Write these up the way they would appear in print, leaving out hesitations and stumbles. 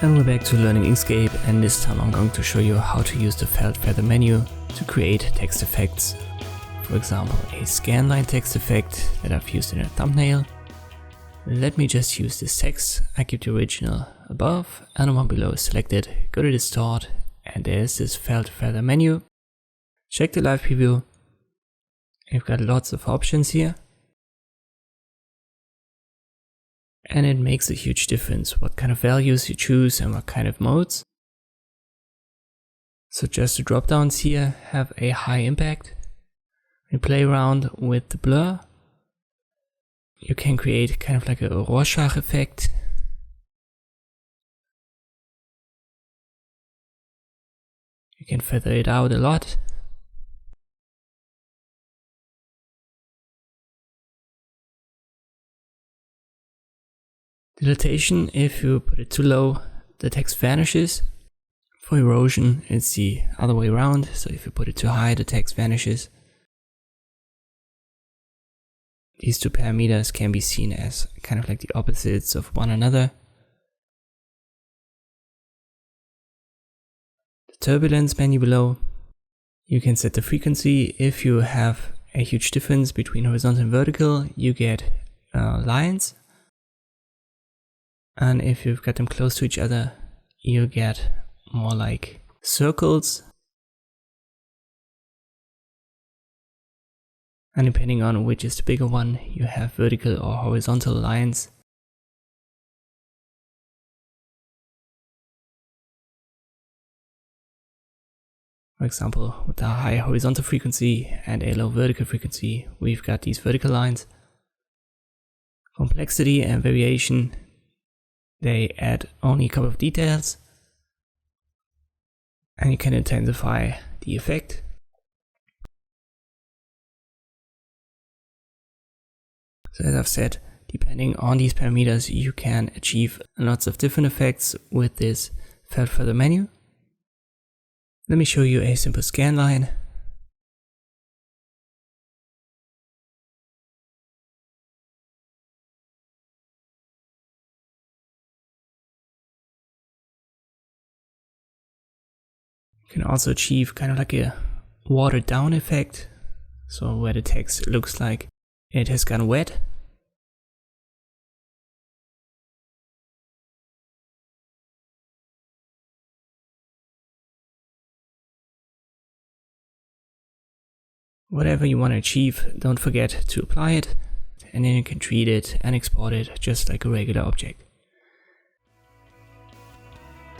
And we're back to learning Inkscape, and this time I'm going to show you how to use the felt feather menu to create text effects. For example, a scanline text effect that I've used in a thumbnail. Let me just use this text. I keep the original above and the one below is selected. Go to Distort, and there's this felt feather menu. Check the live preview. You've got lots of options here. And it makes a huge difference what kind of values you choose and what kind of modes. So just the drop downs here have a high impact. You play around with the blur. You can create kind of like a Rorschach effect. You can feather it out a lot. Dilatation, if you put it too low, the text vanishes. For erosion, it's the other way around, so if you put it too high, the text vanishes. These two parameters can be seen as kind of like the opposites of one another. The turbulence menu below, you can set the frequency. If you have a huge difference between horizontal and vertical, you get lines. And if you've got them close to each other, you get more like circles. And depending on which is the bigger one, you have vertical or horizontal lines. For example, with a high horizontal frequency and a low vertical frequency, we've got these vertical lines. Complexity and variation, they add only a couple of details, and you can intensify the effect. So as I've said, depending on these parameters, you can achieve lots of different effects with this felt feather menu. Let me show you a simple scan line. You can also achieve kind of like a watered down effect, so where the text looks like it has gone wet. Whatever you want to achieve, don't forget to apply it, and then you can treat it and export it just like a regular object.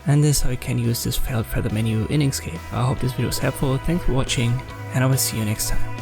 And this is how you can use this felt feather menu in Inkscape. I hope this video was helpful. Thanks for watching, and I will see you next time.